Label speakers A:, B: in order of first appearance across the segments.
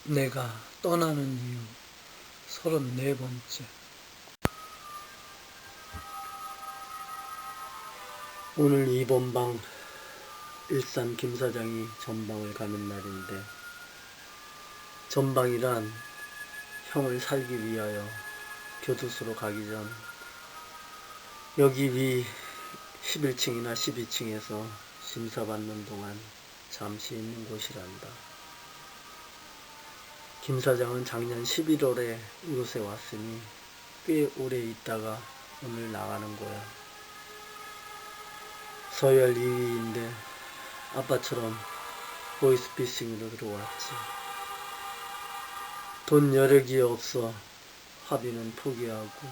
A: 내가 떠나는 이유 34번째. 오늘 이번 방 일산 김 사장이 전방을 가는 날인데, 전방이란 형을 살기 위하여 교도소로 가기 전 여기 위 11층이나 12층에서 심사받는 동안 잠시 있는 곳이란다. 김 사장은 작년 11월에 이곳에 왔으니 꽤 오래 있다가 오늘 나가는 거야. 서열 2위인데 아빠처럼 보이스피싱으로 들어왔지. 돈 여력이 없어 합의는 포기하고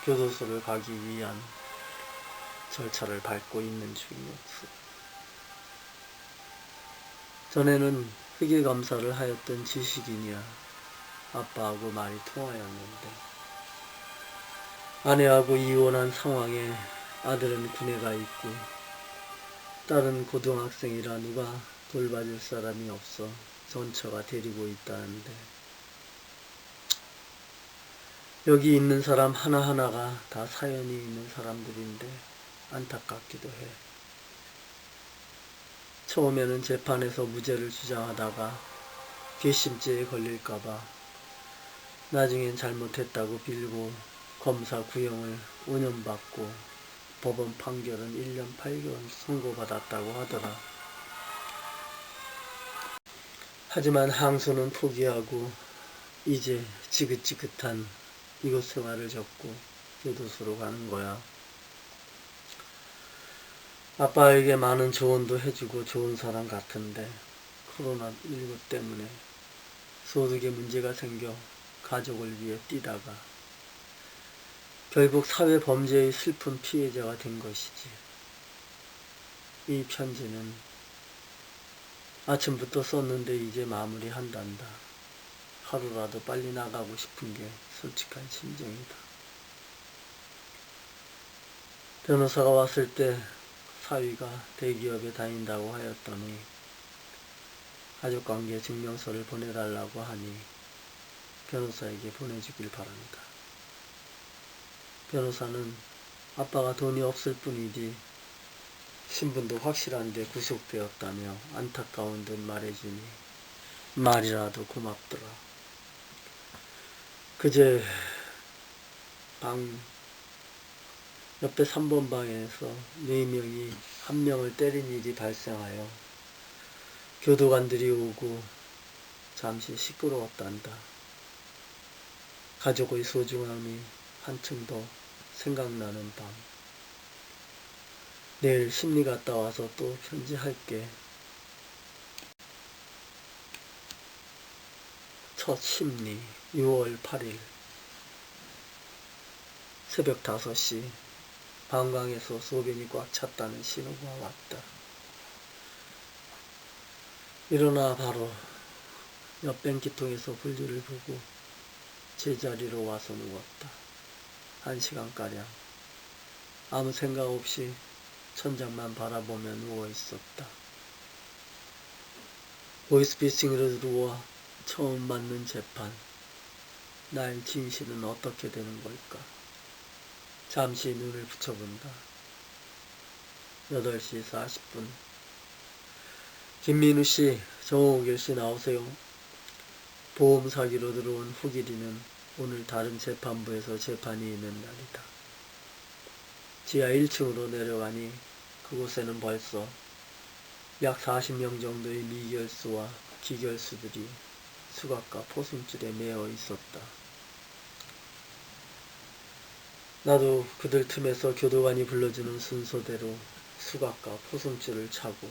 A: 교도소를 가기 위한 절차를 밟고 있는 중이었어. 전에는 회계감사를 하였던 지식인이야 아빠하고 말이 통하였는데, 아내하고 이혼한 상황에 아들은 군에 가 있고 딸은 고등학생이라 누가 돌봐줄 사람이 없어 전처가 데리고 있다는데, 여기 있는 사람 하나하나가 다 사연이 있는 사람들인데 안타깝기도 해. 처음에는 재판에서 무죄를 주장하다가 괘씸죄에 걸릴까봐 나중엔 잘못했다고 빌고 검사 구형을 5년 받고 법원 판결은 1년 8개월 선고받았다고 하더라. 하지만 항소는 포기하고 이제 지긋지긋한 이곳 생활을 접고 교도소로 가는 거야. 아빠에게 많은 조언도 해주고 좋은 사람 같은데 코로나19 때문에 소득에 문제가 생겨 가족을 위해 뛰다가 결국 사회범죄의 슬픈 피해자가 된 것이지. 이 편지는 아침부터 썼는데 이제 마무리한단다. 하루라도 빨리 나가고 싶은 게 솔직한 심정이다. 변호사가 왔을 때 사위가 대기업에 다닌다고 하였더니 가족관계 증명서를 보내달라고 하니 변호사에게 보내주길 바란다. 변호사는 아빠가 돈이 없을 뿐이지 신분도 확실한데 구속되었다며 안타까운 듯 말해주니 말이라도 고맙더라. 그제 방 옆에 3번 방에서 4명이 1명을 때린 일이 발생하여 교도관들이 오고 잠시 시끄러웠단다. 가족의 소중함이 한층 더 생각나는 밤. 내일 심리 갔다 와서 또 편지할게. 첫 심리 6월 8일 새벽 5시 방광에서 소변이 꽉 찼다는 신호가 왔다. 일어나 바로 옆 변기통에서 분류를 보고 제자리로 와서 누웠다. 1시간가량 아무 생각 없이 천장만 바라보며 누워있었다. 보이스피싱으로 들어와 처음 맞는 재판. 나의 진실은 어떻게 되는 걸까? 잠시 눈을 붙여본다. 8시 40분. 김민우씨, 정호길씨 나오세요. 보험 사기로 들어온 후길이는 오늘 다른 재판부에서 재판이 있는 날이다. 지하 1층으로 내려가니 그곳에는 벌써 약 40명 정도의 미결수와 기결수들이 수갑과 포승줄에 매어 있었다. 나도 그들 틈에서 교도관이 불러주는 순서대로 수갑과 포승줄을 차고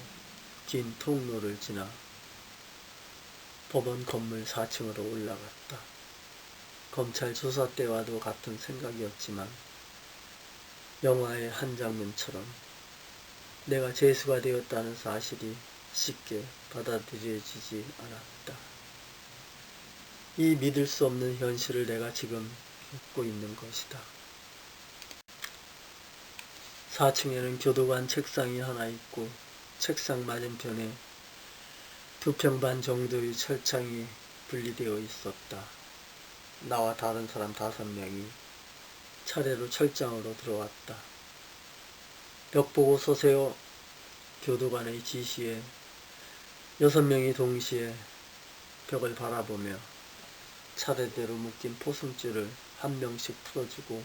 A: 긴 통로를 지나 법원 건물 4층으로 올라갔다. 검찰 조사 때와도 같은 생각이었지만 영화의 한 장면처럼 내가 죄수가 되었다는 사실이 쉽게 받아들여지지 않았다. 이 믿을 수 없는 현실을 내가 지금 겪고 있는 것이다. 4층에는 교도관 책상이 하나 있고 책상 맞은편에 2평 반 정도의 철창이 분리되어 있었다. 나와 다른 사람 5명이 차례로 철장으로 들어왔다. 벽 보고 서세요. 교도관의 지시에 6명이 동시에 벽을 바라보며 차례대로 묶인 포승줄을 한 명씩 풀어주고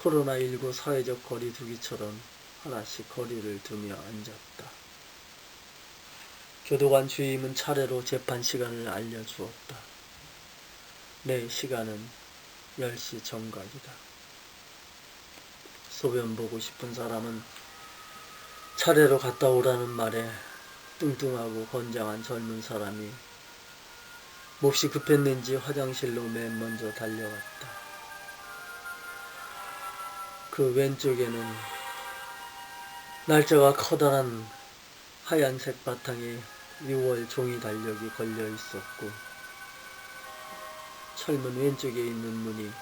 A: 코로나19 사회적 거리 두기처럼 하나씩 거리를 두며 앉았다. 교도관 주임은 차례로 재판 시간을 알려주었다. 내 시간은 10시 정각이다. 소변 보고 싶은 사람은 차례로 갔다 오라는 말에 뚱뚱하고 건장한 젊은 사람이 몹시 급했는지 화장실로 맨 먼저 달려갔다. 그 왼쪽에는 날짜가 커다란 하얀색 바탕에 6월 종이 달력이 걸려 있었고 철문 왼쪽에 있는 문이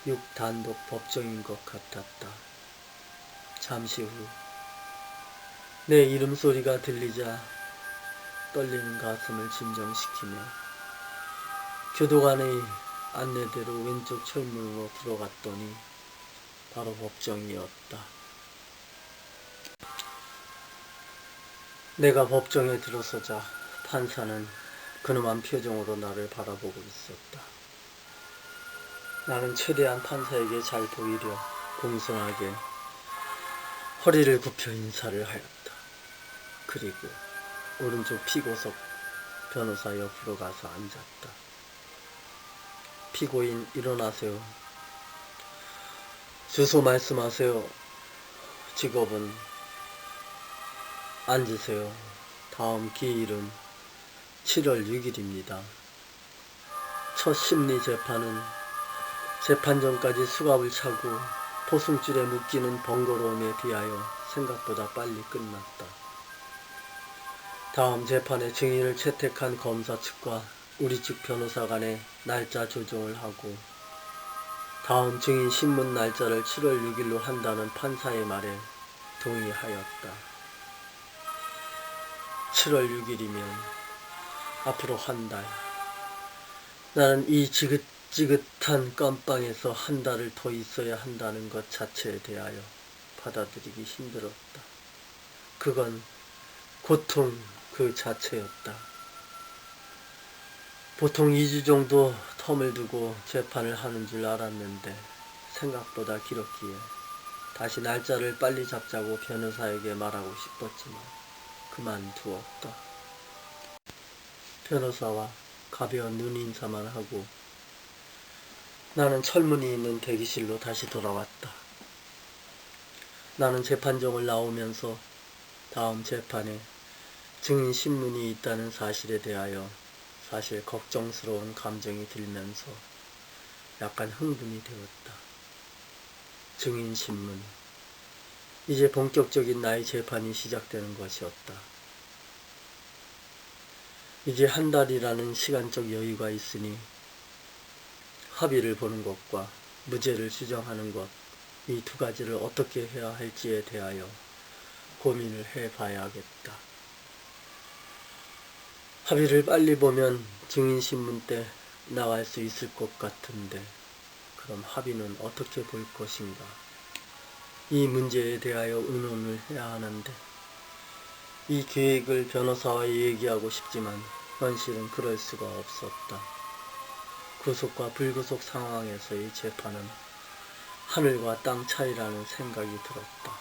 A: 6단독 법정인 것 같았다. 잠시 후 내 이름 소리가 들리자 떨리는 가슴을 진정시키며 교도관의 안내대로 왼쪽 철문으로 들어갔더니 바로 법정이었다. 내가 법정에 들어서자 판사는 근엄한 표정으로 나를 바라보고 있었다. 나는 최대한 판사에게 잘 보이려 공손하게 허리를 굽혀 인사를 하였다. 그리고 오른쪽 피고석 변호사 옆으로 가서 앉았다. 피고인 일어나세요. 주소 말씀하세요. 직업은? 앉으세요. 다음 기일은 7월 6일입니다. 첫 심리 재판은 재판 전까지 수갑을 차고 포승줄에 묶이는 번거로움에 비하여 생각보다 빨리 끝났다. 다음 재판에 증인을 채택한 검사 측과 우리 측 변호사 간에 날짜 조정을 하고 다음 증인 신문 날짜를 7월 6일로 한다는 판사의 말에 동의하였다. 7월 6일이면 앞으로 한 달. 나는 이 지긋지긋한 깜빵에서 한 달을 더 있어야 한다는 것 자체에 대하여 받아들이기 힘들었다. 그건 고통 그 자체였다. 보통 2주 정도 텀을 두고 재판을 하는 줄 알았는데 생각보다 길었기에 다시 날짜를 빨리 잡자고 변호사에게 말하고 싶었지만 그만두었다. 변호사와 가벼운 눈인사만 하고 나는 철문이 있는 대기실로 다시 돌아왔다. 나는 재판정을 나오면서 다음 재판에 증인 신문이 있다는 사실에 대하여 사실 걱정스러운 감정이 들면서 약간 흥분이 되었다. 증인 신문. 이제 본격적인 나의 재판이 시작되는 것이었다. 이제 한 달이라는 시간적 여유가 있으니 합의를 보는 것과 무죄를 주장하는 것, 이 두 가지를 어떻게 해야 할지에 대하여 고민을 해봐야겠다. 합의를 빨리 보면 증인신문 때 나갈 수 있을 것 같은데 그럼 합의는 어떻게 볼 것인가? 이 문제에 대하여 의논을 해야 하는데 이 계획을 변호사와 얘기하고 싶지만 현실은 그럴 수가 없었다. 구속 불구속 상황에서의 재판은 하늘과 땅 차이라는 생각이 들었다.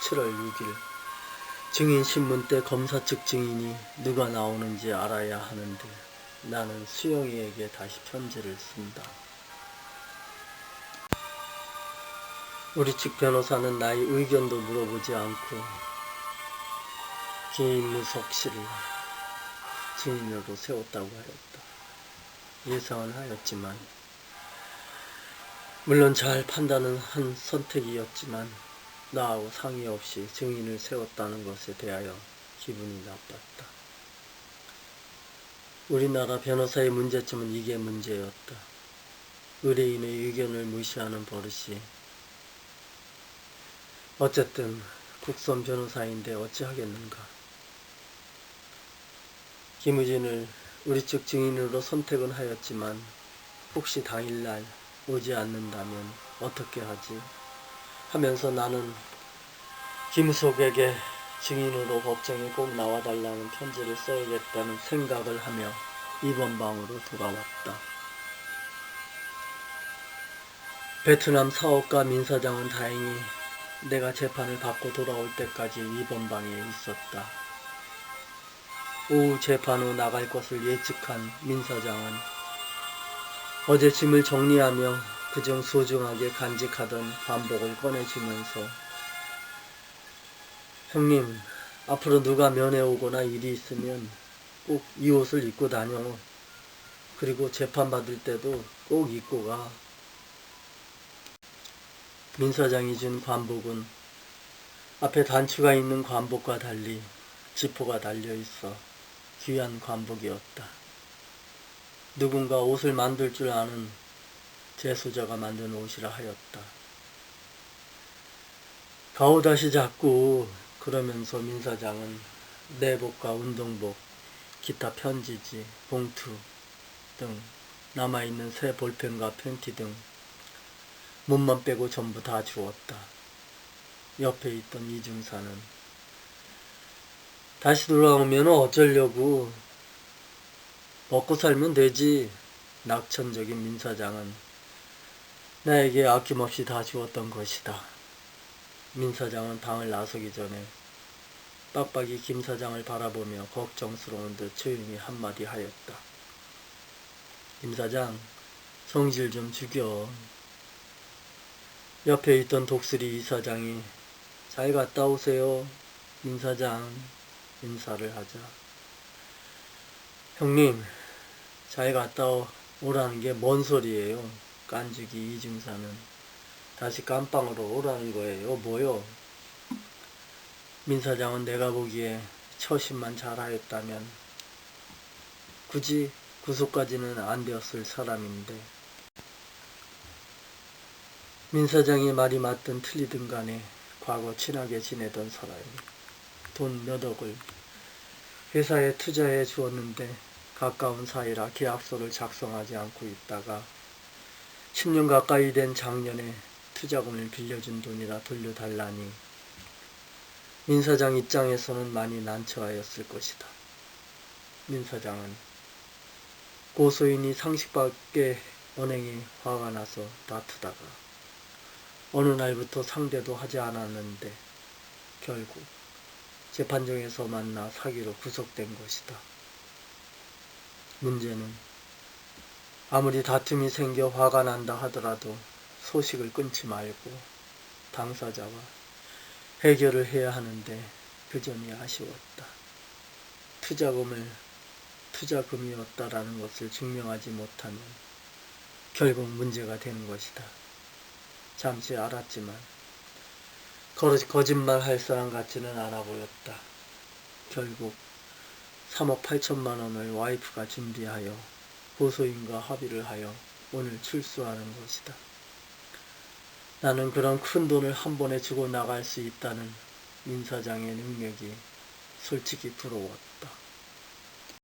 A: 7월 6일 증인신문 때 검사 측 증인이 누가 나오는지 알아야 하는데 나는 수영이에게 다시 편지를 쓴다. 우리 측 변호사는 나의 의견도 물어보지 않고 김무석 씨를 증인으로 세웠다고 하였다. 예상은 하였지만 물론 잘 판단은 한 선택이었지만 나하고 상의 없이 증인을 세웠다는 것에 대하여 기분이 나빴다. 우리나라 변호사의 문제점은 이게 문제였다. 의뢰인의 의견을 무시하는 버릇이. 어쨌든 국선 변호사인데 어찌하겠는가. 김우진을 우리 측 증인으로 선택은 하였지만 혹시 당일날 오지 않는다면 어떻게 하지? 하면서 나는 김우석에게 증인으로 법정에 꼭 나와달라는 편지를 써야겠다는 생각을 하며 2번 방으로 돌아왔다. 베트남 사업가 민 사장은 다행히 내가 재판을 받고 돌아올 때까지 2번 방에 있었다. 오후 재판 후 나갈 것을 예측한 민 사장은 어제 짐을 정리하며 그중 소중하게 간직하던 관복을 꺼내주면서 형님, 앞으로 누가 면회 오거나 일이 있으면 꼭 이 옷을 입고 다녀. 그리고 재판 받을 때도 꼭 입고 가. 민 사장이 준 관복은 앞에 단추가 있는 관복과 달리 지퍼가 달려있어 귀한 관복이었다. 누군가 옷을 만들 줄 아는 재소자가 만든 옷이라 하였다. 가오다시 자꾸 그러면서 민 사장은 내복과 운동복, 기타 편지지, 봉투 등 남아있는 새 볼펜과 팬티 등 몸만 빼고 전부 다 주었다. 옆에 있던 이중사는 다시 돌아오면 어쩌려고, 먹고 살면 되지. 낙천적인 민 사장은 나에게 아낌없이 다 주었던 것이다. 민 사장은 방을 나서기 전에 빡빡이 김 사장을 바라보며 걱정스러운 듯 조용히 한마디 하였다. 김 사장, 성질 좀 죽여. 옆에 있던 독수리 이사장이 잘 갔다 오세요. 민 사장 인사를 하자. 형님, 잘 갔다 오라는 게 뭔 소리예요? 깐죽이 이중사는 다시 깜빵으로 오라는 거예요. 뭐요? 민 사장은 내가 보기에 처신만 잘하였다면 굳이 구속까지는 안 되었을 사람인데, 민 사장의 말이 맞든 틀리든 간에 과거 친하게 지내던 사람이 돈 몇 억을 회사에 투자해 주었는데 가까운 사이라 계약서를 작성하지 않고 있다가 10년 가까이 된 작년에 투자금을 빌려준 돈이라 돌려달라니 민 사장 입장에서는 많이 난처하였을 것이다. 민 사장은 고소인이 상식밖에 언행에 화가 나서 다투다가 어느 날부터 상대도 하지 않았는데 결국 재판정에서 만나 사기로 구속된 것이다. 문제는 아무리 다툼이 생겨 화가 난다 하더라도 소식을 끊지 말고 당사자와 해결을 해야 하는데 그 점이 아쉬웠다. 투자금이었다라는 것을 증명하지 못하면 결국 문제가 되는 것이다. 잠시 알았지만 거짓말 할 사람 같지는 않아 보였다. 결국 3억 8천만 원을 와이프가 준비하여 고소인과 합의를 하여 오늘 출소하는 것이다. 나는 그런 큰 돈을 한 번에 주고 나갈 수 있다는 민 사장의 능력이 솔직히 부러웠다.